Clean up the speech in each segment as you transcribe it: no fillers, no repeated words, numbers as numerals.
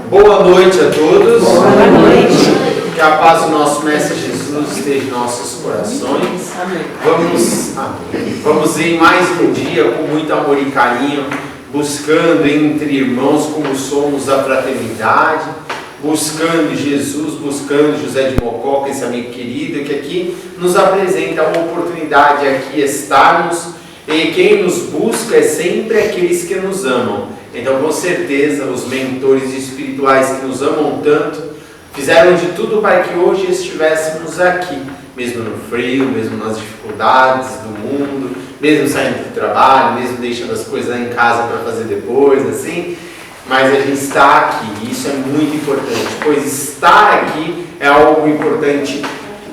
Boa noite a todos. Boa noite. Que a paz do nosso Mestre Jesus esteja em nossos corações. Amém. Vamos em mais um dia com muito amor e carinho, buscando entre irmãos como somos a fraternidade, buscando Jesus, buscando José de Mococa, esse amigo querido, que aqui nos apresenta uma oportunidade aqui estarmos, e quem nos busca é sempre aqueles que nos amam. Então, com certeza, os mentores espirituais que nos amam tanto, fizeram de tudo para que hoje estivéssemos aqui, mesmo no frio, mesmo nas dificuldades do mundo, mesmo saindo do trabalho, mesmo deixando as coisas em casa para fazer depois, assim. Mas a gente está aqui, e isso é muito importante, pois estar aqui é algo importante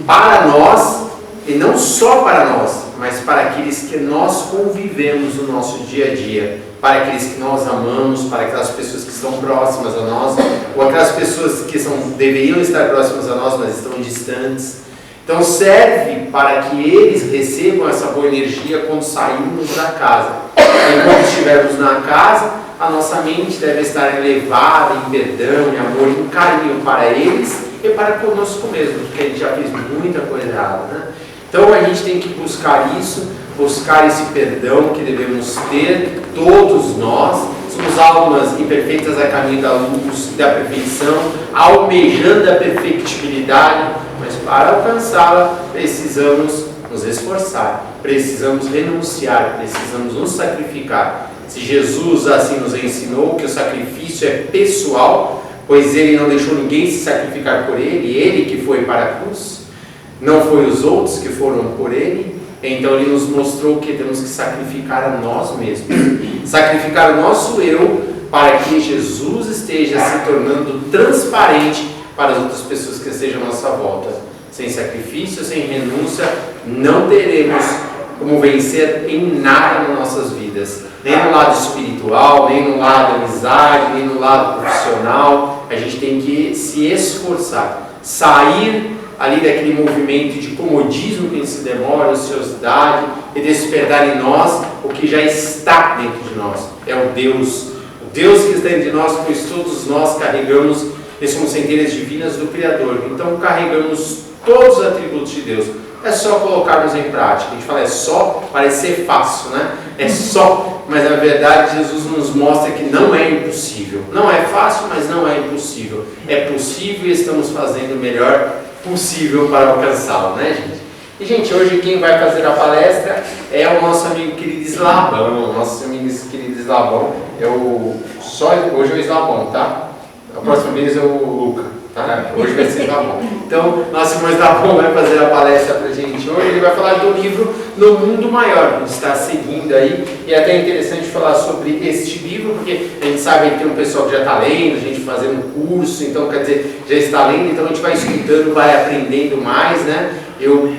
para nós, e não só para nós, mas para aqueles que nós convivemos no nosso dia a dia, para aqueles que nós amamos, para aquelas pessoas que estão próximas a nós, ou aquelas pessoas que deveriam estar próximas a nós, mas estão distantes. Então serve para que eles recebam essa boa energia quando sairmos da casa. E quando estivermos na casa, a nossa mente deve estar elevada em perdão, em amor, em carinho para eles e para conosco mesmo, porque a gente já fez muita coisa errada, né? Então a gente tem que buscar isso, buscar esse perdão que devemos ter, todos nós. Somos almas imperfeitas a caminho da luz, da perfeição, almejando a perfectibilidade, mas para alcançá-la precisamos nos esforçar, precisamos renunciar, precisamos nos sacrificar. Se Jesus assim nos ensinou que o sacrifício é pessoal, pois Ele não deixou ninguém se sacrificar por Ele que foi para a cruz, não foi os outros que foram por Ele, então Ele nos mostrou que temos que sacrificar a nós mesmos, sacrificar o nosso eu, para que Jesus esteja se tornando transparente para as outras pessoas que estejam à nossa volta. Sem sacrifício, sem renúncia, não teremos como vencer em nada nas nossas vidas, nem no lado espiritual, nem no lado amizade, nem no lado profissional. A gente tem que se esforçar, sair ali daquele movimento de comodismo que se demora, ociosidade, e despertar em nós o que já está dentro de nós. É o Deus que está dentro de nós, pois todos nós carregamos, nós somos centelhas divinas do Criador, então carregamos todos os atributos de Deus. É só colocarmos em prática. A gente fala é só, parece ser fácil, né? É só, mas na verdade Jesus nos mostra que não é impossível. Não é fácil, mas não é impossível. É possível e estamos fazendo o melhor possível para alcançá-lo, né, gente? E, gente, hoje quem vai fazer a palestra é o nosso amigo querido Eslabão. Nosso amigo querido Eslabão. Hoje é o Eslabão, tá? A próxima vez é o Luca, tá? Hoje vai ser Eslabão. Então, nosso irmão Eslabão vai fazer a palestra pra gente hoje. Ele vai falar do livro No Mundo Maior, que a gente está seguindo aí. E é até interessante falar sobre este livro, porque a gente sabe que tem um pessoal que já está lendo, a gente fazendo um curso, então quer dizer, já está lendo, então a gente vai estudando, vai aprendendo mais, né? Eu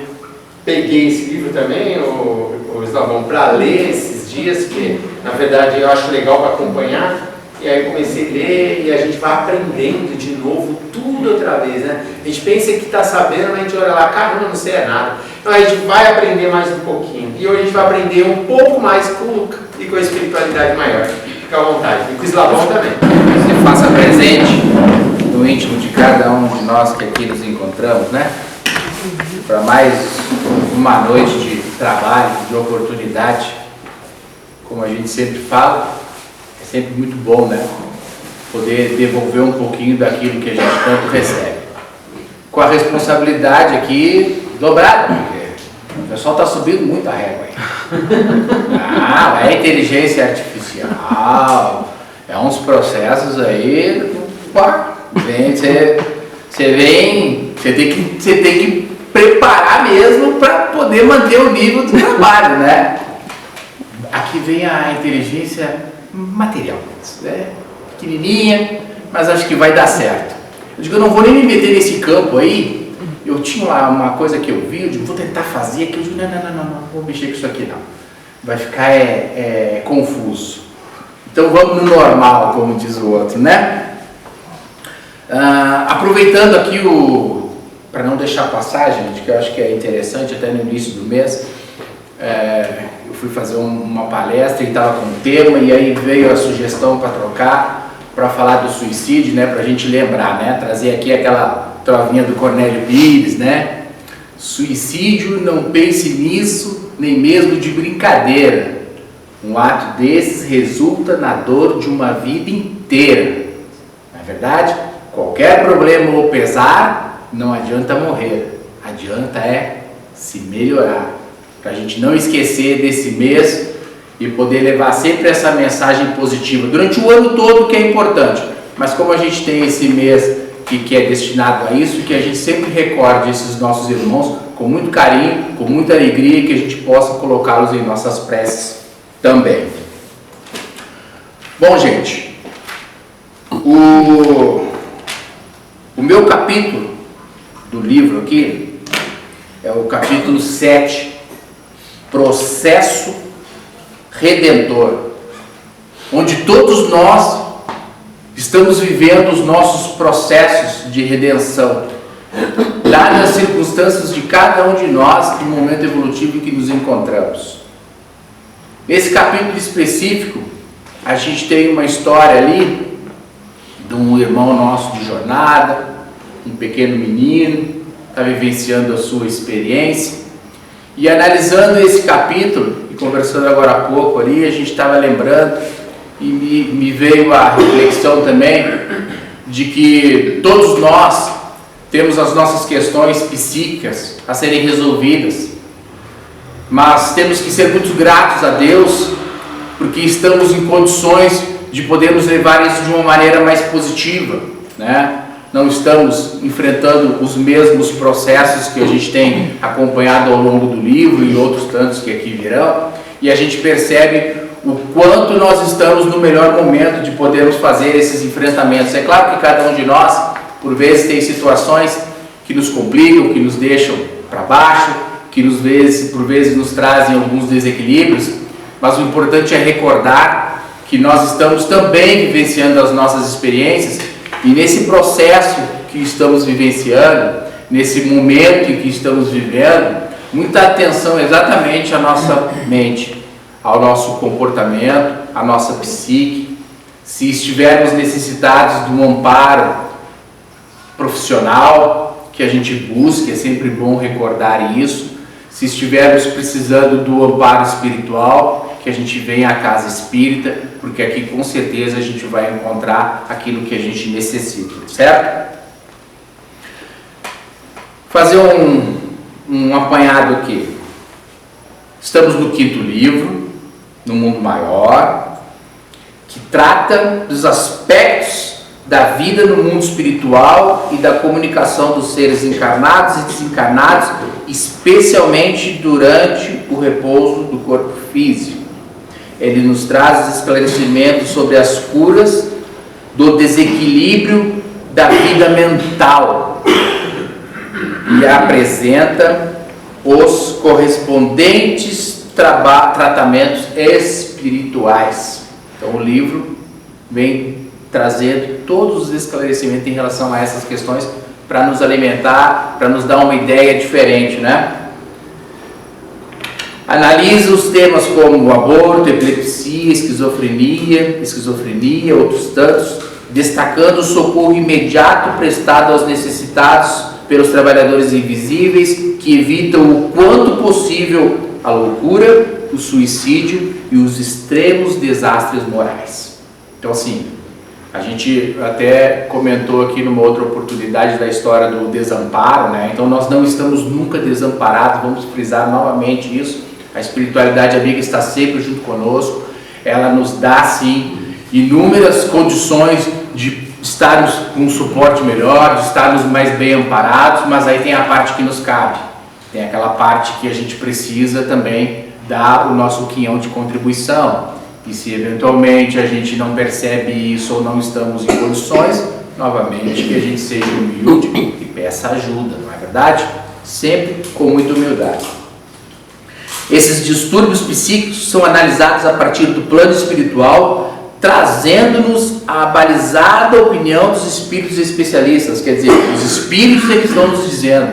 peguei esse livro também, o Eslabão, para ler esses dias, que na verdade eu acho legal para acompanhar. E aí comecei a ler e a gente vai aprendendo de novo tudo outra vez, né? A gente pensa que está sabendo, mas a gente olha lá, caramba, não sei nada. Então a gente vai aprender mais um pouquinho. E hoje a gente vai aprender um pouco mais com o Luca e com a espiritualidade maior. Fica à vontade. E com o Eslabão também. Você faça presente no íntimo de cada um de nós que aqui nos encontramos, né? Para mais uma noite de trabalho, de oportunidade. Como a gente sempre fala, é sempre muito bom, né? Poder devolver um pouquinho daquilo que a gente tanto recebe. Com a responsabilidade aqui dobrada, porque o pessoal está subindo muito a régua aí. É inteligência artificial, é uns processos aí. Você tem que preparar mesmo para poder manter o nível do trabalho, né? Aqui vem a inteligência material, né? Pequenininha, mas acho que vai dar certo. Eu digo, eu não vou nem me meter nesse campo aí. Eu tinha lá uma coisa que eu vi, eu digo, vou tentar fazer aqui. Eu digo, não vou mexer com isso aqui não. Vai ficar confuso. Então vamos no normal, como diz o outro, né? Aproveitando aqui para não deixar passar, gente, que eu acho que é interessante, até no início do mês, eu fui fazer uma palestra e estava com um tema, e aí veio a sugestão para trocar para falar do suicídio, né, para a gente lembrar, né, trazer aqui aquela trovinha do Cornélio Pires, né? Suicídio, não pense nisso, nem mesmo de brincadeira. Um ato desses resulta na dor de uma vida inteira. Não é verdade? Qualquer problema ou pesar, não adianta morrer. Adianta se melhorar. Para a gente não esquecer desse mês e poder levar sempre essa mensagem positiva. Durante o ano todo, que é importante. Mas como a gente tem esse mês que é destinado a isso, que a gente sempre recorde esses nossos irmãos com muito carinho, com muita alegria, que a gente possa colocá-los em nossas preces também. Bom, gente, o meu capítulo do livro aqui é o capítulo 7, Processo Redentor, onde todos nós estamos vivendo os nossos processos de redenção, dadas as circunstâncias de cada um de nós no momento evolutivo em que nos encontramos. Nesse capítulo específico, a gente tem uma história ali de um irmão nosso de jornada, um pequeno menino, está vivenciando a sua experiência, e analisando esse capítulo, e conversando agora há pouco ali, a gente estava lembrando, e me veio a reflexão também de que todos nós temos as nossas questões psíquicas a serem resolvidas, mas temos que ser muito gratos a Deus porque estamos em condições de podermos levar isso de uma maneira mais positiva, né? Não estamos enfrentando os mesmos processos que a gente tem acompanhado ao longo do livro e outros tantos que aqui virão, e a gente percebe o quanto nós estamos no melhor momento de podermos fazer esses enfrentamentos. É claro que cada um de nós, por vezes, tem situações que nos complicam, que nos deixam para baixo, que por vezes nos trazem alguns desequilíbrios, mas o importante é recordar que nós estamos também vivenciando as nossas experiências, e nesse processo que estamos vivenciando, nesse momento em que estamos vivendo, muita atenção exatamente à nossa mente, ao nosso comportamento, à nossa psique. Se estivermos necessitados de um amparo profissional, que a gente busque, é sempre bom recordar isso. Se estivermos precisando do amparo espiritual, que a gente venha à casa espírita, porque aqui com certeza a gente vai encontrar aquilo que a gente necessita, certo? Fazer um apanhado aqui. Estamos no 5º livro, No Mundo Maior, que trata dos aspectos da vida no mundo espiritual e da comunicação dos seres encarnados e desencarnados, especialmente durante o repouso do corpo físico. Ele nos traz esclarecimentos sobre as curas do desequilíbrio da vida mental e apresenta os correspondentes tratamentos espirituais. Então o livro vem trazendo todos os esclarecimentos em relação a essas questões para nos alimentar, para nos dar uma ideia diferente, né? Analisa os temas como o aborto, epilepsia, esquizofrenia, outros tantos, destacando o socorro imediato prestado aos necessitados pelos trabalhadores invisíveis, que evitam o quanto possível a loucura, o suicídio e os extremos desastres morais. Então, assim, a gente até comentou aqui numa outra oportunidade da história do desamparo, né? Então nós não estamos nunca desamparados, vamos frisar novamente isso. A espiritualidade amiga está sempre junto conosco, ela nos dá sim inúmeras condições de estarmos com um suporte melhor, de estarmos mais bem amparados, mas aí tem a parte que nos cabe, tem aquela parte que a gente precisa também dar o nosso quinhão de contribuição. E se eventualmente a gente não percebe isso ou não estamos em condições, novamente que a gente seja humilde e peça ajuda, não é verdade? Sempre com muita humildade. Esses distúrbios psíquicos são analisados a partir do plano espiritual, trazendo-nos a balizada opinião dos espíritos especialistas. Quer dizer, os espíritos eles estão nos dizendo,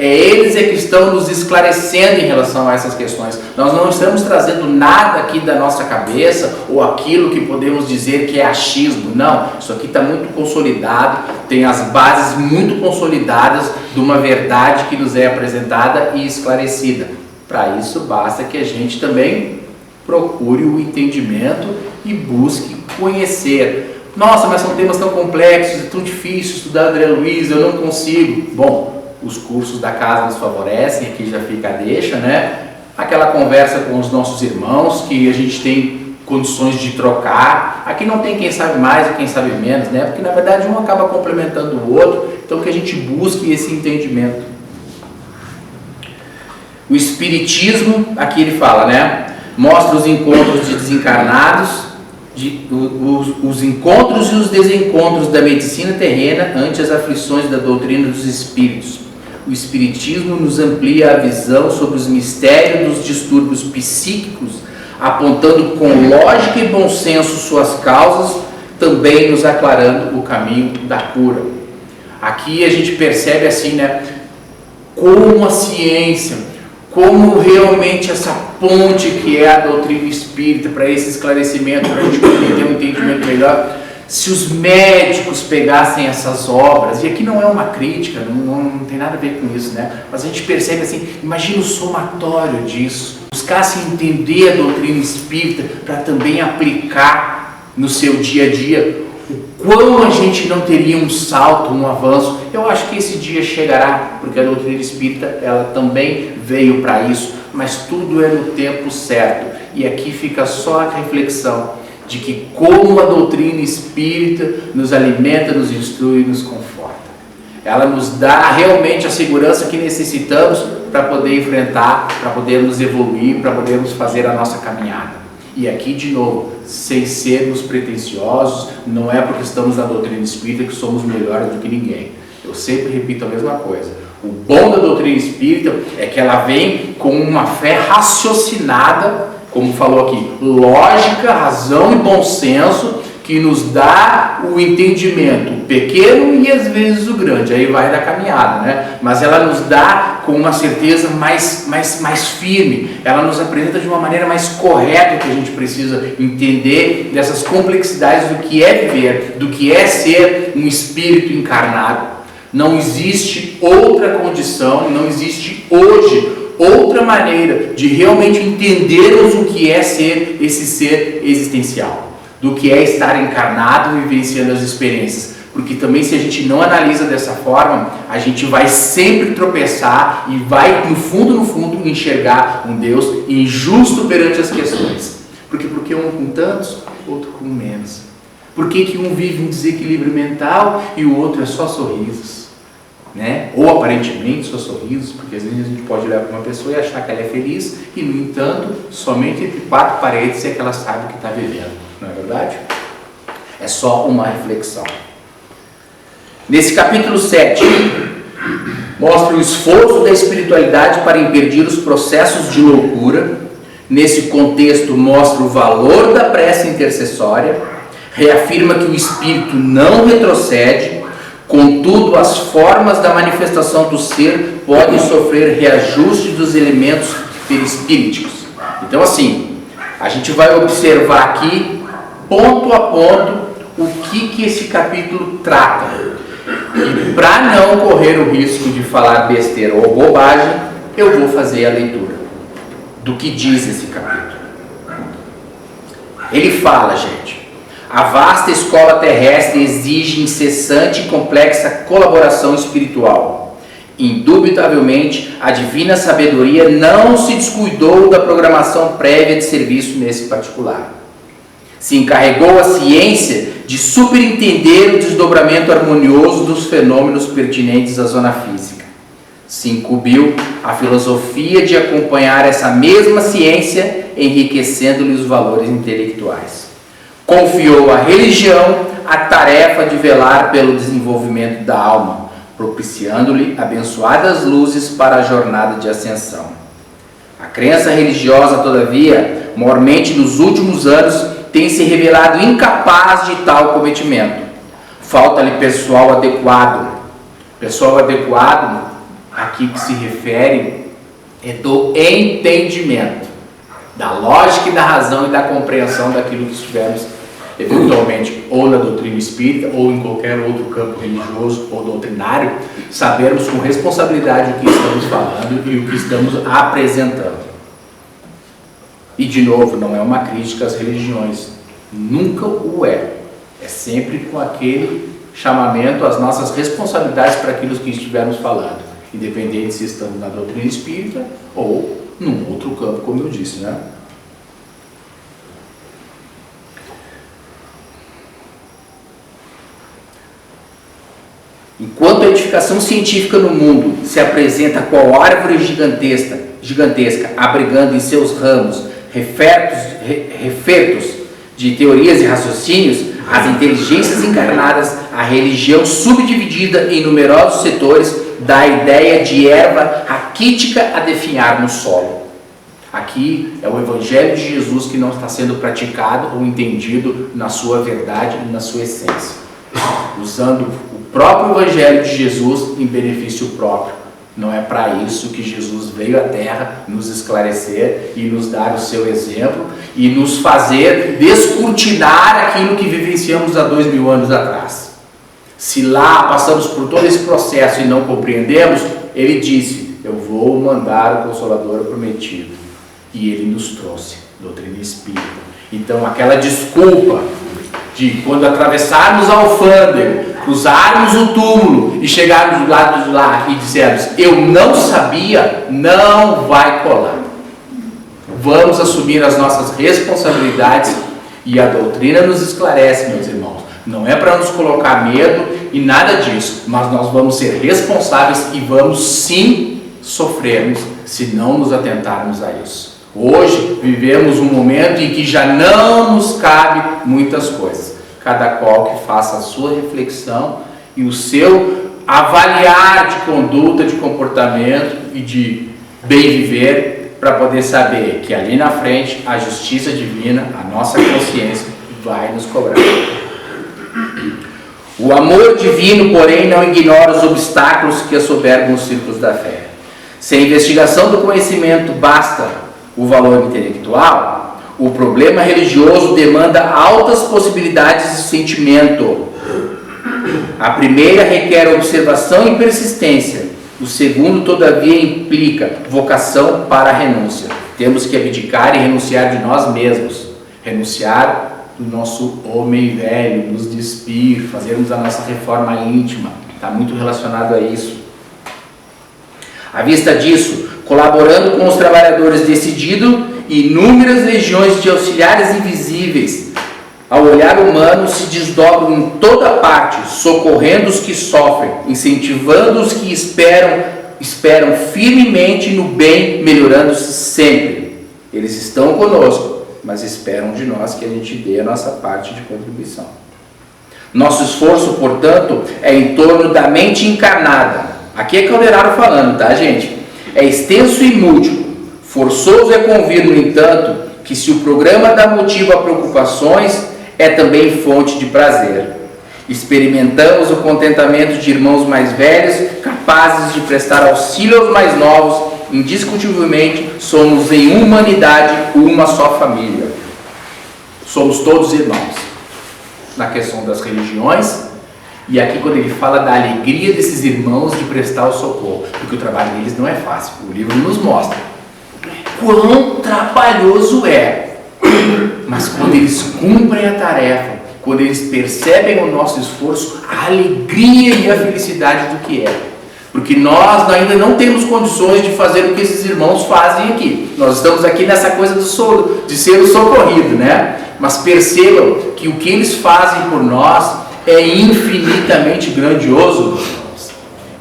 Eles que estão nos esclarecendo em relação a essas questões. Nós não estamos trazendo nada aqui da nossa cabeça ou aquilo que podemos dizer que é achismo. Não, isso aqui está muito consolidado, tem as bases muito consolidadas de uma verdade que nos é apresentada e esclarecida. Para isso basta que a gente também procure o entendimento e busque conhecer. Nossa, mas são temas tão complexos, é tão difícil estudar André Luiz, eu não consigo. Bom, os cursos da casa nos favorecem, aqui já fica a deixa, né? Aquela conversa com os nossos irmãos que a gente tem condições de trocar. Aqui não tem quem sabe mais e quem sabe menos, né? Porque na verdade um acaba complementando o outro, então que a gente busque esse entendimento. O Espiritismo, aqui ele fala, né? Mostra os encontros de desencarnados, os encontros e os desencontros da medicina terrena ante as aflições da doutrina dos espíritos. O Espiritismo nos amplia a visão sobre os mistérios dos distúrbios psíquicos, apontando com lógica e bom senso suas causas, também nos aclarando o caminho da cura. Aqui a gente percebe assim, né, como a ciência, como realmente essa ponte que é a doutrina espírita para esse esclarecimento, para a gente poder ter um entendimento melhor. Se os médicos pegassem essas obras, e aqui não é uma crítica, não tem nada a ver com isso, né? Mas a gente percebe assim, imagina o somatório disso, buscassem entender a doutrina espírita para também aplicar no seu dia a dia, o quão a gente não teria um salto, um avanço. Eu acho que esse dia chegará, porque a doutrina espírita ela também veio para isso, mas tudo é no tempo certo. E aqui fica só a reflexão de que como a doutrina espírita nos alimenta, nos instrui e nos conforta. Ela nos dá realmente a segurança que necessitamos para poder enfrentar, para podermos evoluir, para podermos fazer a nossa caminhada. E aqui de novo, sem sermos pretensiosos, não é porque estamos na doutrina espírita que somos melhores do que ninguém. Eu sempre repito a mesma coisa. O bom da doutrina espírita é que ela vem com uma fé raciocinada, como falou aqui, lógica, razão e bom senso, que nos dá o entendimento, o pequeno e às vezes o grande, aí vai da caminhada, né? Mas ela nos dá com uma certeza mais firme, ela nos apresenta de uma maneira mais correta que a gente precisa entender dessas complexidades do que é viver, do que é ser um espírito encarnado. Não existe outra condição, não existe hoje outra maneira de realmente entendermos o que é ser esse ser existencial, do que é estar encarnado e vivenciando as experiências. Porque também se a gente não analisa dessa forma, a gente vai sempre tropeçar e vai no fundo enxergar um Deus injusto perante as questões. Porque um com tantos, outro com menos. Por que um vive um desequilíbrio mental e o outro é só sorrisos? Né? Ou aparentemente só sorrisos, porque às vezes a gente pode olhar para uma pessoa e achar que ela é feliz e no entanto, somente entre quatro paredes é que ela sabe o que está vivendo, não é verdade? É só uma reflexão. Nesse capítulo 7 mostra o esforço da espiritualidade para impedir os processos de loucura. Nesse contexto mostra o valor da prece intercessória, reafirma que o espírito não retrocede. Contudo, as formas da manifestação do ser podem sofrer reajuste dos elementos perispíriticos. Então, assim, a gente vai observar aqui, ponto a ponto, o que esse capítulo trata. E para não correr o risco de falar besteira ou bobagem, eu vou fazer a leitura do que diz esse capítulo. Ele fala, gente, a vasta escola terrestre exige incessante e complexa colaboração espiritual. Indubitavelmente, a divina sabedoria não se descuidou da programação prévia de serviço nesse particular. Se encarregou a ciência de superintender o desdobramento harmonioso dos fenômenos pertinentes à zona física. Se incumbiu a filosofia de acompanhar essa mesma ciência, enriquecendo-lhe os valores intelectuais. Confiou à religião a tarefa de velar pelo desenvolvimento da alma, propiciando-lhe abençoadas luzes para a jornada de ascensão. A crença religiosa, todavia, maiormente nos últimos anos, tem se revelado incapaz de tal cometimento. Falta-lhe pessoal adequado. Pessoal adequado, aqui que se refere é do entendimento, da lógica e da razão e da compreensão daquilo que estivermos eventualmente ou na doutrina espírita ou em qualquer outro campo religioso ou doutrinário, sabermos com responsabilidade o que estamos falando e o que estamos apresentando. E de novo, não é uma crítica às religiões, nunca o é. É sempre com aquele chamamento às nossas responsabilidades para aquilo que estivermos falando, independente se estamos na doutrina espírita ou num outro campo, como eu disse, né? Enquanto a edificação científica no mundo se apresenta qual árvore gigantesca, abrigando em seus ramos refertos de teorias e raciocínios, as inteligências encarnadas, a religião subdividida em numerosos setores, dá a ideia de erva raquítica a definhar no solo. Aqui é o Evangelho de Jesus que não está sendo praticado ou entendido na sua verdade e na sua essência, usando o próprio Evangelho de Jesus em benefício próprio. Não é para isso que Jesus veio à Terra nos esclarecer e nos dar o seu exemplo e nos fazer descortinar aquilo que vivenciamos há 2000 anos atrás. Se lá passamos por todo esse processo e não compreendemos, ele disse: eu vou mandar o Consolador prometido. E ele nos trouxe doutrina espírita. Então aquela desculpa de quando atravessarmos a alfândega, cruzarmos o túmulo e chegarmos do lado de lá e dissermos eu não sabia, não vai colar. Vamos assumir as nossas responsabilidades e a doutrina nos esclarece, meus irmãos. Não é para nos colocar medo e nada disso, mas nós vamos ser responsáveis e vamos sim sofrermos se não nos atentarmos a isso. Hoje vivemos um momento em que já não nos cabe muitas coisas. Cada qual que faça a sua reflexão e o seu avaliar de conduta, de comportamento e de bem viver, para poder saber que ali na frente a justiça divina, a nossa consciência, vai nos cobrar. O amor divino, porém, não ignora os obstáculos que assoberbam os círculos da fé. Se a investigação do conhecimento basta o valor intelectual, o problema religioso demanda altas possibilidades de sentimento. A primeira requer observação e persistência. O segundo, todavia, implica vocação para a renúncia. Temos que abdicar e renunciar de nós mesmos. Renunciar do nosso homem velho, nos despir, fazermos a nossa reforma íntima. Está muito relacionado a isso. À vista disso, colaborando com os trabalhadores decidido, inúmeras legiões de auxiliares invisíveis, ao olhar humano, se desdobram em toda parte, socorrendo os que sofrem, incentivando os que esperam firmemente no bem, melhorando-se sempre. Eles estão conosco, mas esperam de nós que a gente dê a nossa parte de contribuição. Nosso esforço, portanto, é em torno da mente encarnada. Aqui é Calderaro falando, tá, gente? É extenso e múltiplo. Forçoso é convir, no entanto, que se o programa dá motivo a preocupações, é também fonte de prazer. Experimentamos o contentamento de irmãos mais velhos, capazes de prestar auxílio aos mais novos. Indiscutivelmente, somos em humanidade uma só família. Somos todos irmãos. Na questão das religiões, e aqui quando ele fala da alegria desses irmãos de prestar o socorro, porque o trabalho deles não é fácil, o livro nos mostra quão trabalhoso é, mas quando eles cumprem a tarefa, quando eles percebem o nosso esforço, a alegria e a felicidade do que é, porque nós ainda não temos condições de fazer o que esses irmãos fazem aqui. Nós estamos aqui nessa coisa de ser o socorrido, né? Mas percebam que o que eles fazem por nós é infinitamente grandioso,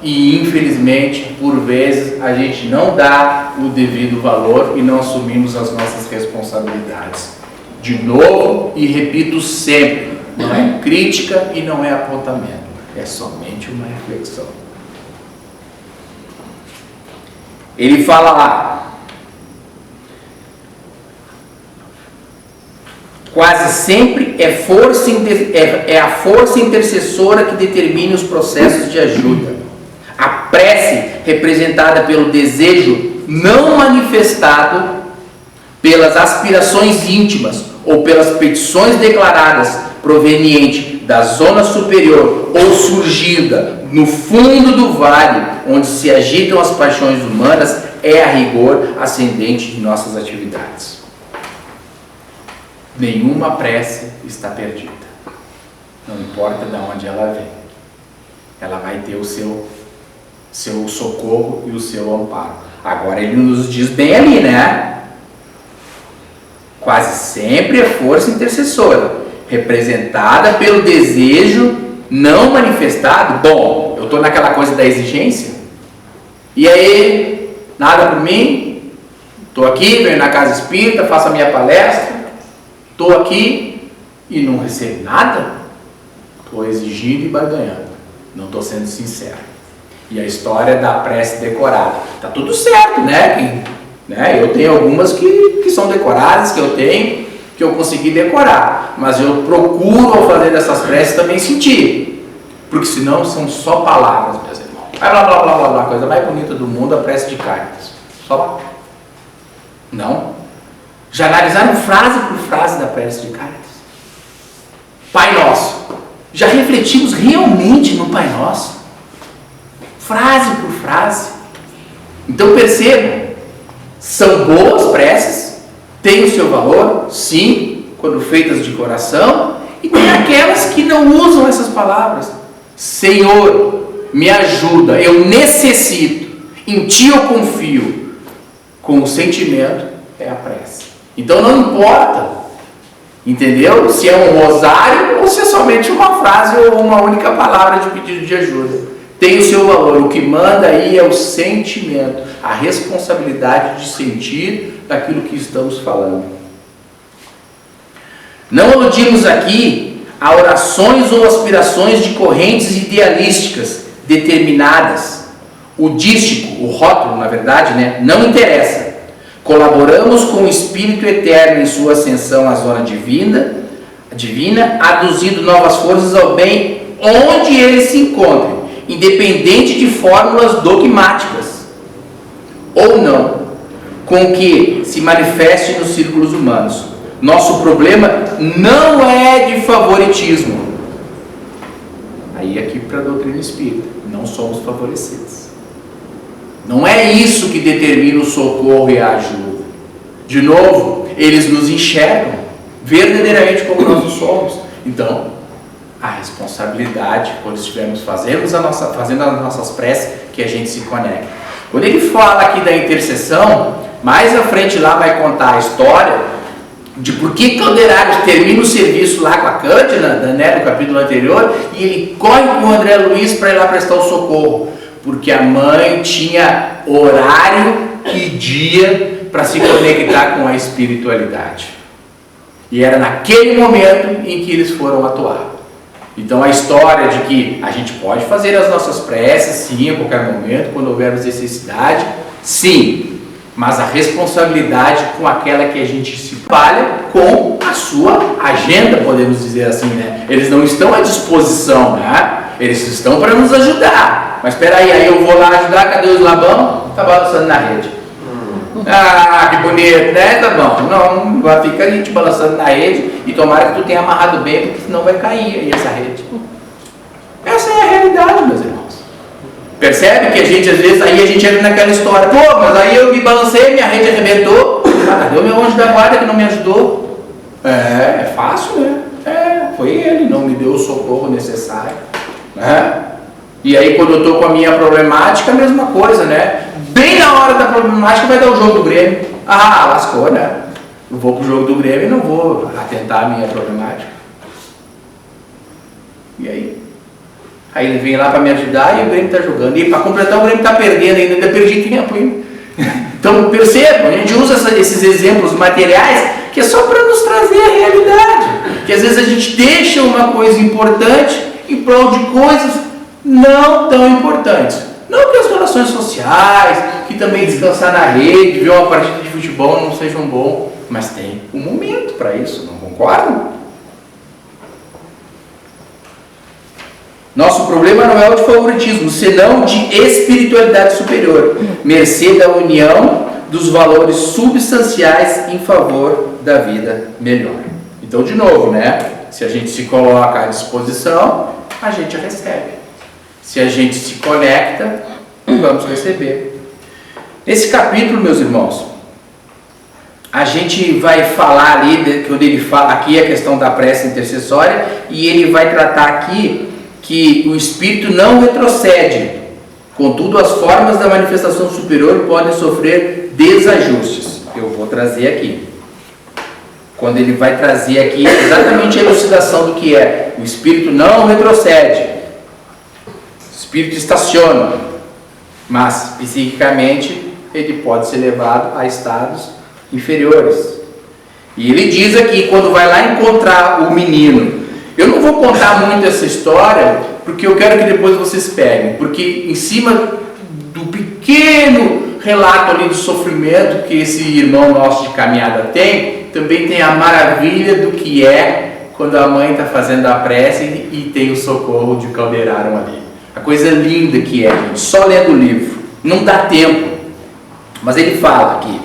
e infelizmente, por vezes, a gente não dá o devido valor e não assumimos as nossas responsabilidades. De novo, e repito sempre, não é crítica e não é apontamento, é somente uma reflexão. Ele fala lá, quase sempre é a força intercessora que determina os processos de ajuda. A prece representada pelo desejo não manifestado, pelas aspirações íntimas ou pelas petições declaradas proveniente da zona superior ou surgida no fundo do vale onde se agitam as paixões humanas, é a rigor ascendente de nossas atividades. Nenhuma prece está perdida. Não importa de onde ela vem. Ela vai ter o seu socorro e o seu amparo. Agora ele nos diz bem ali, né? Quase sempre é força intercessora, representada pelo desejo não manifestado. Bom, eu estou naquela coisa da exigência. E aí, nada por mim? Estou aqui, venho na casa espírita, faço a minha palestra. Estou aqui e não recebo nada? Estou exigindo e barganhando. Não estou sendo sincero. E a história da prece decorada. Está tudo certo, né? Eu tenho algumas que são decoradas, que eu consegui decorar. Mas eu procuro, ao fazer dessas preces, também sentir. Porque senão são só palavras, meus irmãos. Blá, blá, blá, blá, blá. A coisa mais bonita do mundo, a prece de Cáritas. Só lá. Não. Já analisaram frase por frase da prece de Cáritas? Pai Nosso. Já refletimos realmente no Pai Nosso? Frase por frase. Então percebam, são boas preces, têm o seu valor, sim, quando feitas de coração, e tem aquelas que não usam essas palavras. Senhor, me ajuda, eu necessito, em Ti eu confio. Com o sentimento é a prece. Então não importa, entendeu? Se é um rosário ou se é somente uma frase ou uma única palavra de pedido de ajuda. Tem o seu valor. O que manda aí é o sentimento, a responsabilidade de sentir daquilo que estamos falando. Não aludimos aqui a orações ou aspirações de correntes idealísticas determinadas. O dístico, o rótulo, na verdade, não interessa. Colaboramos com o Espírito Eterno em sua ascensão à zona divina, aduzindo novas forças ao bem onde ele se encontre, independente de fórmulas dogmáticas ou não, com que se manifeste nos círculos humanos. Nosso problema não é de favoritismo. Aí aqui para a doutrina espírita, não somos favorecidos. Não é isso que determina o socorro e a ajuda. De novo, eles nos enxergam verdadeiramente como nós somos. Então, a responsabilidade, quando estivermos fazendo as nossas preces, que a gente se conecte. Quando ele fala aqui da intercessão, mais à frente lá vai contar a história de por que Calderaro termina o serviço lá com a Cândida, no capítulo anterior, e ele corre com o André Luiz para ir lá prestar o socorro. Porque a mãe tinha horário e dia para se conectar com a espiritualidade. E era naquele momento em que eles foram atuar. Então a história de que a gente pode fazer as nossas preces, sim, a qualquer momento, quando houvermos necessidade, sim. Mas a responsabilidade com aquela que a gente se trabalha com a sua agenda, podemos dizer assim, Eles não estão à disposição, Eles estão para nos ajudar. Mas espera aí eu vou lá ajudar, cadê o eslabão? Está balançando na rede. Ah, que bonito, Tá bom. Não, vai ficar ali te balançando na rede e tomara que tu tenha amarrado bem, porque senão vai cair aí essa rede. Essa é a realidade, meus irmãos. Percebe que a gente, às vezes, aí a gente entra naquela história, mas aí eu me balancei, minha rede arrebentou, cadê o meu anjo da guarda que não me ajudou? É fácil, foi ele, não me deu o socorro necessário, E aí quando eu estou com a minha problemática, a mesma coisa, Bem na hora da problemática vai dar o jogo do Grêmio. Ah, lascou, Eu vou pro jogo do Grêmio e não vou atentar a minha problemática. E aí? Aí ele vem lá para me ajudar e o Grêmio está jogando. E para completar, o Grêmio está perdendo ainda perdi tempo ainda. Então percebam, a gente usa esses exemplos materiais que é só para nos trazer a realidade. Que às vezes a gente deixa uma coisa importante em prol de coisas não tão importantes. Não que as relações sociais, que também descansar na rede, ver uma partida de futebol não sejam bom, mas tem um momento para isso, não concordam? Nosso problema não é o de favoritismo, senão de espiritualidade superior, mercê da união dos valores substanciais em favor da vida melhor. Então, de novo, né? Se a gente se coloca à disposição, a gente recebe. Se a gente se conecta, vamos receber. Nesse capítulo, meus irmãos, a gente vai falar ali, quando ele fala aqui a questão da prece intercessória, e ele vai tratar aqui que o Espírito não retrocede. Contudo, as formas da manifestação superior podem sofrer desajustes. Eu vou trazer aqui. Quando ele vai trazer aqui exatamente a elucidação do que é. O Espírito não retrocede. O Espírito estaciona. Mas, psiquicamente, ele pode ser levado a estados inferiores. E ele diz aqui, quando vai lá encontrar o menino, eu não vou contar muito essa história, porque eu quero que depois vocês peguem, porque em cima do pequeno relato ali de sofrimento que esse irmão nosso de caminhada tem, também tem a maravilha do que é quando a mãe está fazendo a prece e tem o socorro de Caldeiraram ali. A coisa linda que é, gente, só lendo o livro, não dá tempo, mas ele fala aqui,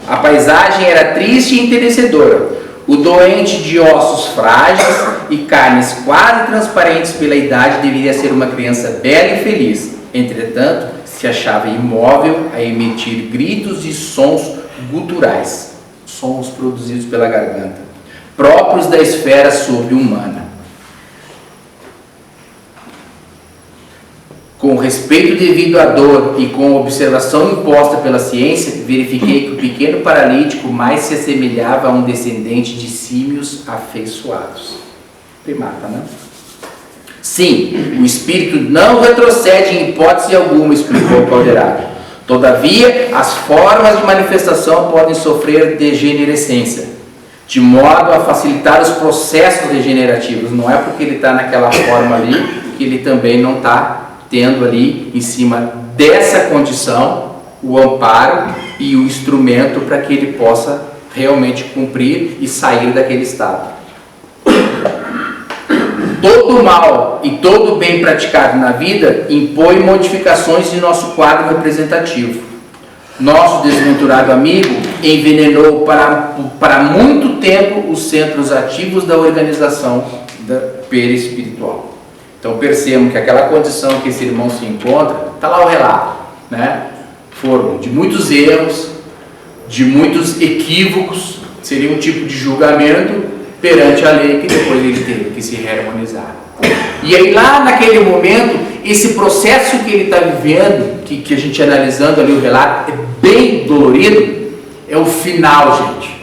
a paisagem era triste e enternecedora. O doente de ossos frágeis e carnes quase transparentes pela idade deveria ser uma criança bela e feliz. Entretanto, se achava imóvel a emitir gritos e sons guturais, sons produzidos pela garganta, próprios da esfera sobre-humana. Com respeito devido à dor e com observação imposta pela ciência, verifiquei que o pequeno paralítico mais se assemelhava a um descendente de símios afeiçoados. Primata, né? Sim, o espírito não retrocede em hipótese alguma, explicou Caldeiraram. Todavia, as formas de manifestação podem sofrer degenerescência, de modo a facilitar os processos degenerativos. Não é porque ele está naquela forma ali que ele também não está tendo ali, em cima dessa condição, o amparo e o instrumento para que ele possa realmente cumprir e sair daquele estado. Todo mal e todo bem praticado na vida impõe modificações de nosso quadro representativo. Nosso desventurado amigo envenenou para muito tempo os centros ativos da organização perispiritual. Então percebam que aquela condição que esse irmão se encontra, está lá o relato, né? Foram de muitos erros, de muitos equívocos, seria um tipo de julgamento perante a lei que depois ele teve que se reharmonizar. E aí lá naquele momento, esse processo que ele está vivendo, que a gente analisando ali o relato, é bem dolorido, é o final, gente.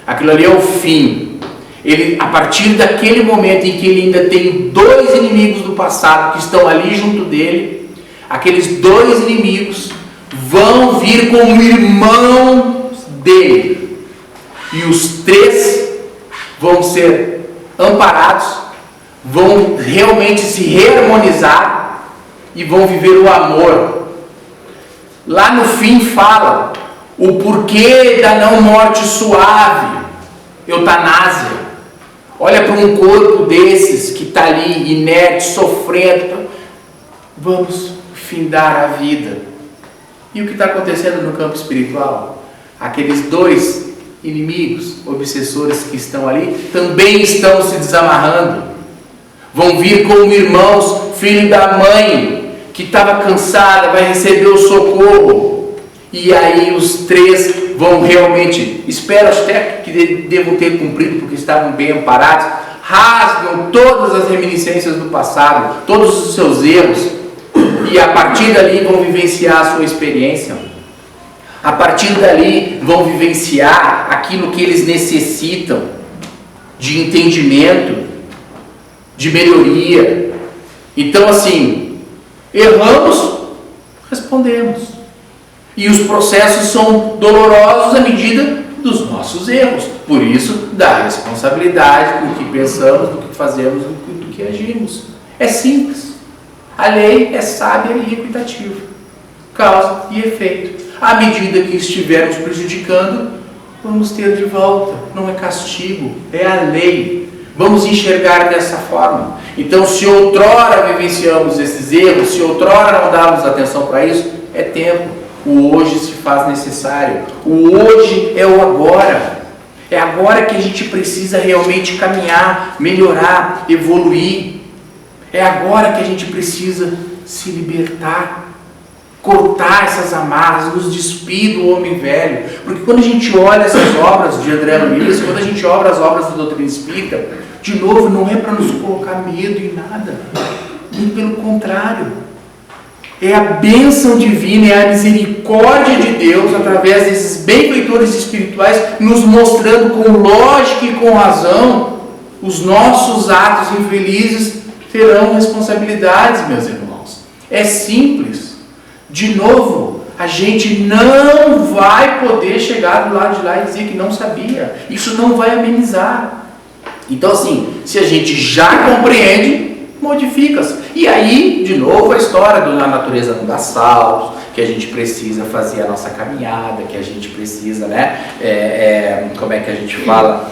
Aquilo ali é o fim. Ele, a partir daquele momento em que ele ainda tem dois inimigos do passado que estão ali junto dele, aqueles dois inimigos vão vir como irmãos dele. E os três vão ser amparados, vão realmente se reharmonizar e vão viver o amor. Lá no fim fala o porquê da não morte suave, eutanásia. Olha para um corpo desses que está ali inerte, sofrendo. Vamos findar a vida. E o que está acontecendo no campo espiritual? Aqueles dois inimigos, obsessores que estão ali, também estão se desamarrando. Vão vir como irmãos, filho da mãe, que estava cansada, vai receber o socorro. E aí os três vão realmente, espero até que devam ter cumprido, porque estavam bem amparados, rasgam todas as reminiscências do passado, todos os seus erros, e a partir dali vão vivenciar a sua experiência. A partir dali vão vivenciar aquilo que eles necessitam de entendimento, de melhoria. Então assim, erramos, respondemos. E os processos são dolorosos à medida dos nossos erros. Por isso, da responsabilidade com o que pensamos, do que fazemos, do que agimos. É simples. A lei é sábia e equitativa. Causa e efeito. À medida que estivermos prejudicando, vamos ter de volta. Não é castigo, é a lei. Vamos enxergar dessa forma. Então, se outrora vivenciamos esses erros, se outrora não damos atenção para isso, é tempo. O hoje se faz necessário. O hoje é o agora. É agora que a gente precisa realmente caminhar, melhorar, evoluir. É agora que a gente precisa se libertar, cortar essas amarras, nos despir do homem velho. Porque quando a gente olha essas obras de André Luiz, quando a gente olha as obras da doutrina espírita, de novo, não é para nos colocar medo em nada, muito pelo contrário. É a bênção divina, é a misericórdia de Deus, através desses benfeitores espirituais, nos mostrando com lógica e com razão, os nossos atos infelizes terão responsabilidades, meus irmãos. É simples. De novo, a gente não vai poder chegar do lado de lá e dizer que não sabia. Isso não vai amenizar. Então, assim, se a gente já compreende, modifica-se. E aí, de novo, a história da natureza não dá saltos, que a gente precisa fazer a nossa caminhada, que a gente precisa, como é que a gente fala?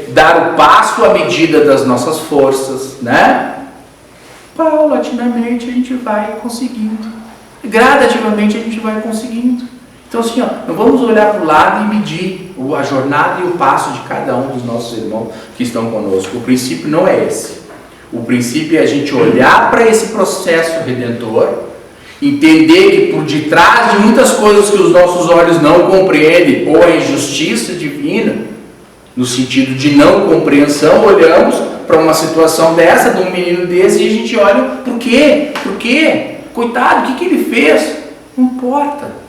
Dar o passo à medida das nossas forças, né? Paulatinamente a gente vai conseguindo. Gradativamente a gente vai conseguindo. Então, assim, não vamos olhar para o lado e medir a jornada e o passo de cada um dos nossos irmãos que estão conosco. O princípio não é esse. O princípio é a gente olhar para esse processo redentor, entender que por detrás de muitas coisas que os nossos olhos não compreendem, ou a injustiça divina, no sentido de não compreensão, olhamos para uma situação dessa, de um menino desse, e a gente olha, por quê? Por quê? Coitado, o que ele fez? Não importa.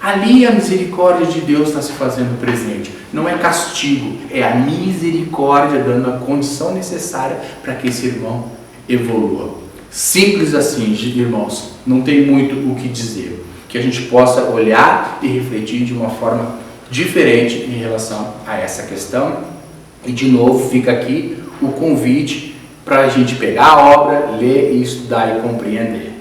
Ali a misericórdia de Deus está se fazendo presente. Não é castigo, é a misericórdia dando a condição necessária para que esse irmão evolua. Simples assim, irmãos, não tem muito o que dizer. Que a gente possa olhar e refletir de uma forma diferente em relação a essa questão. E de novo fica aqui o convite para a gente pegar a obra, ler, estudar e compreender.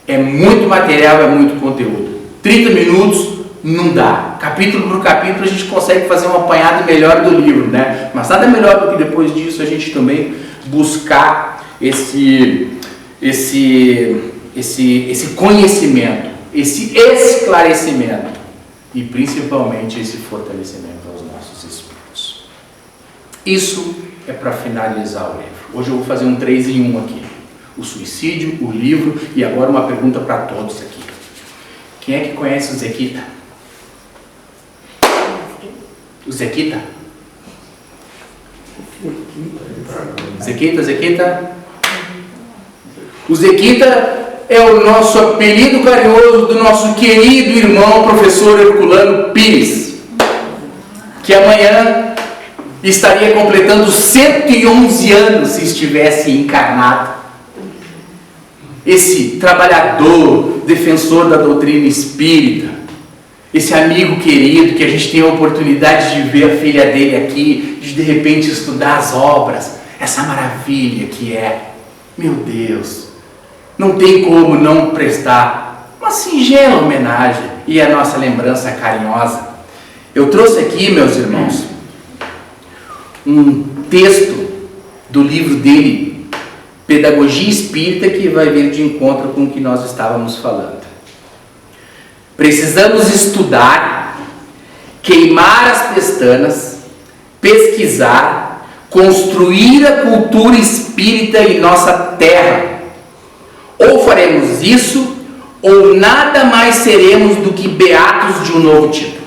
É muito material, é muito conteúdo. 30 minutos não dá. Capítulo por capítulo a gente consegue fazer um apanhado melhor do livro, né? Mas nada melhor do que depois disso a gente também buscar esse conhecimento, esse esclarecimento e principalmente esse fortalecimento aos nossos espíritos. Isso é para finalizar o livro. Hoje eu vou fazer um 3 em 1 aqui. O suicídio, o livro e agora uma pergunta para todos aqui. Quem é que conhece o Zequita? O Zequita? Zequita? O Zequita é o nosso apelido carinhoso do nosso querido irmão professor Herculano Pires, que amanhã estaria completando 111 anos se estivesse encarnado. Esse trabalhador, defensor da doutrina espírita, esse amigo querido que a gente tem a oportunidade de ver a filha dele aqui, de repente estudar as obras, essa maravilha que é, meu Deus, não tem como não prestar uma singela homenagem e a nossa lembrança carinhosa. Eu trouxe aqui, meus irmãos, um texto do livro dele, Pedagogia Espírita, que vai vir de encontro com o que nós estávamos falando. Precisamos estudar, queimar as pestanas, pesquisar, construir a cultura espírita em nossa terra. Ou faremos isso, ou nada mais seremos do que beatos de um novo tipo,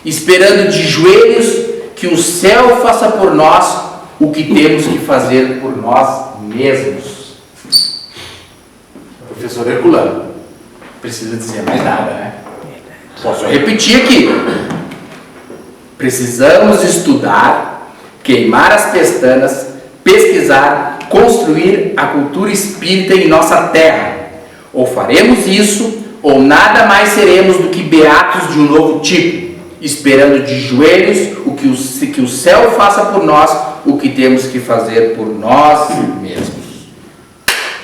esperando de joelhos que o céu faça por nós o que temos que fazer por nós mesmos. Professor Herculano, precisa dizer mais nada, né? Posso repetir aqui. Precisamos estudar, queimar as pestanas, pesquisar, construir a cultura espírita em nossa terra. Ou faremos isso, ou nada mais seremos do que beatos de um novo tipo, esperando de joelhos que o céu faça por nós o que temos que fazer por nós mesmos.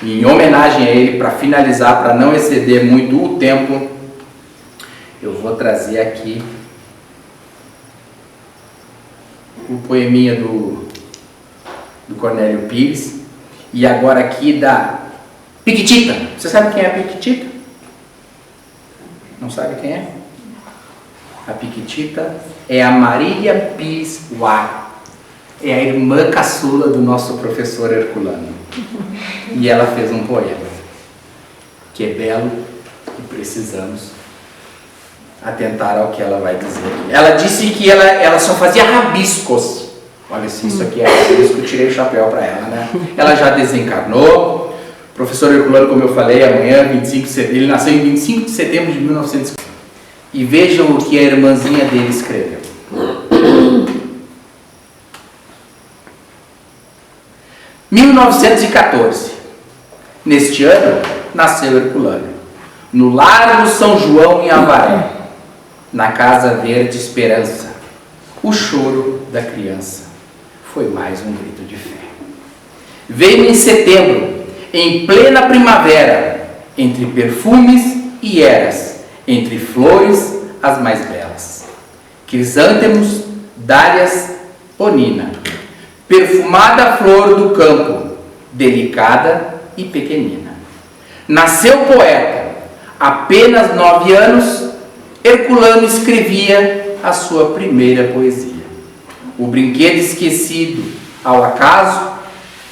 E em homenagem a ele, para finalizar, para não exceder muito o tempo, eu vou trazer aqui o poeminha do do Cornélio Pires, e agora aqui da Piquitita. Você sabe quem é a Piquitita? Não sabe quem é? A Piquitita é a Marília Pires War. É a irmã caçula do nosso professor Herculano. E ela fez um poema que é belo e precisamos atentar ao que ela vai dizer aqui. Ela disse que ela só fazia rabiscos. Olha, se isso aqui é rabisco, eu tirei o chapéu para ela, né? Ela já desencarnou. O professor Herculano, como eu falei, amanhã, 25 de setembro, ele nasceu em 25 de setembro de 1950. E vejam o que a irmãzinha dele escreveu. 1914. Neste ano, nasceu Herculano, no Largo São João em Avaré, na Casa Verde Esperança. O choro da criança foi mais um grito de fé. Veio em setembro, em plena primavera, entre perfumes e eras, entre flores as mais belas. Crisântemos, dálias, onina, perfumada flor do campo, delicada e pequenina. Nasceu poeta, apenas 9 anos, Herculano escrevia a sua primeira poesia. O brinquedo esquecido, ao acaso,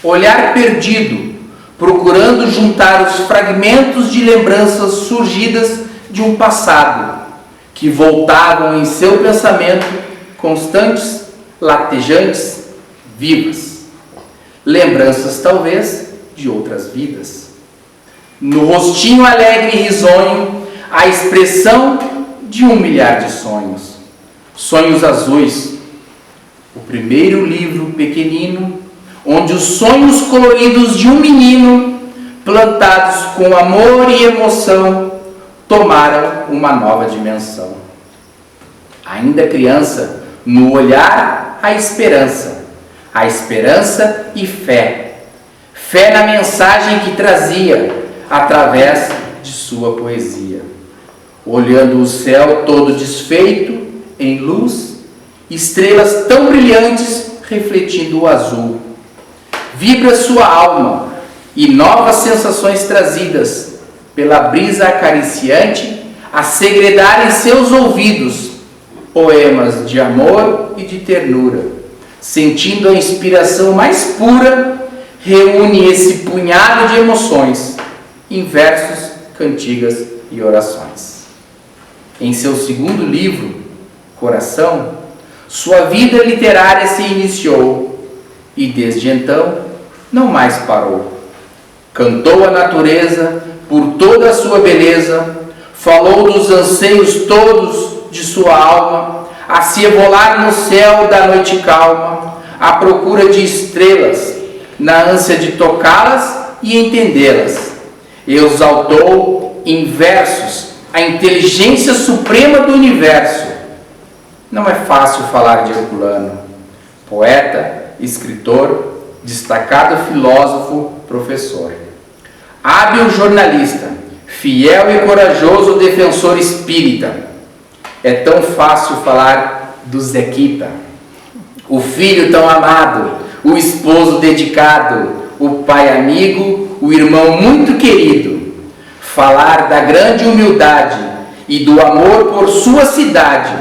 olhar perdido, procurando juntar os fragmentos de lembranças surgidas de um passado, que voltavam em seu pensamento, constantes, latejantes, vivas. Lembranças, talvez, de outras vidas. No rostinho alegre e risonho, a expressão de 1 milhar de sonhos. Sonhos azuis. O primeiro livro pequenino, onde os sonhos coloridos de um menino, plantados com amor e emoção, tomaram uma nova dimensão. Ainda criança, no olhar, a esperança e fé. Fé na mensagem que trazia, através de sua poesia. Olhando o céu todo desfeito, em luz, estrelas tão brilhantes refletindo o azul. Vibra sua alma e novas sensações trazidas pela brisa acariciante a segredar em seus ouvidos poemas de amor e de ternura. Sentindo a inspiração mais pura, reúne esse punhado de emoções em versos, cantigas e orações. Em seu segundo livro, Coração, sua vida literária se iniciou e desde então não mais parou. Cantou a natureza por toda a sua beleza, falou dos anseios todos de sua alma, a se evolar no céu da noite calma, à procura de estrelas, na ânsia de tocá-las e entendê-las. Exaltou em versos a inteligência suprema do universo. Não é fácil falar de Herculano, poeta, escritor, destacado filósofo, professor, hábil jornalista, fiel e corajoso defensor espírita. É tão fácil falar do Zequita, o filho tão amado, o esposo dedicado, o pai amigo, o irmão muito querido. Falar da grande humildade e do amor por sua cidade.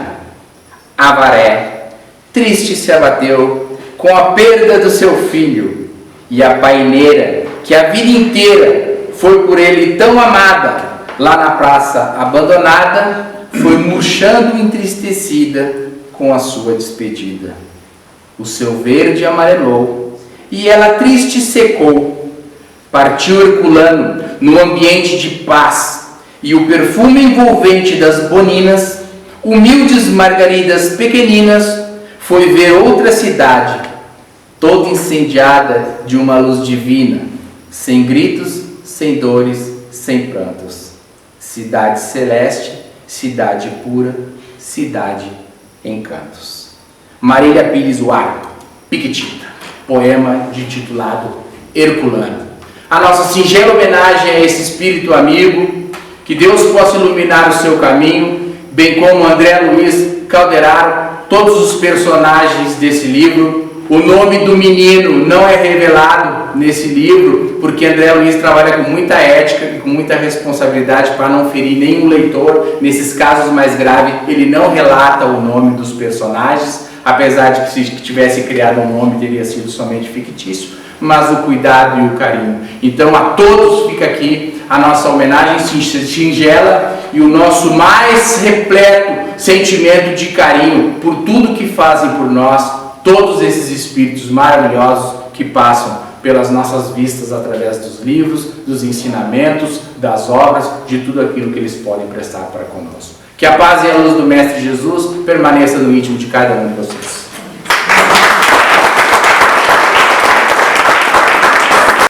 Avaré, triste se abateu com a perda do seu filho, e a paineira, que a vida inteira foi por ele tão amada, lá na praça abandonada, foi murchando entristecida com a sua despedida. O seu verde amarelou, e ela triste secou. Partiu Herculano no ambiente de paz, e o perfume envolvente das boninas, humildes margaridas pequeninas, foi ver outra cidade, toda incendiada de uma luz divina, sem gritos, sem dores, sem prantos. Cidade celeste, cidade pura, cidade em cantos. Marília Pires War, Piquitita, poema intitulado Herculano. A nossa singela homenagem a esse espírito amigo, que Deus possa iluminar o seu caminho, bem como André Luiz Calderaro, todos os personagens desse livro, O nome do menino não é revelado nesse livro, porque André Luiz trabalha com muita ética e com muita responsabilidade para não ferir nenhum leitor. Nesses casos mais graves, ele não relata o nome dos personagens, apesar de que se tivesse criado um nome, teria sido somente fictício, mas o cuidado e o carinho. Então, a todos fica aqui a nossa homenagem singela e o nosso mais repleto sentimento de carinho por tudo que fazem por nós, todos esses espíritos maravilhosos que passam pelas nossas vistas através dos livros, dos ensinamentos, das obras, de tudo aquilo que eles podem prestar para conosco. Que a paz e a luz do Mestre Jesus permaneça no íntimo de cada um de vocês.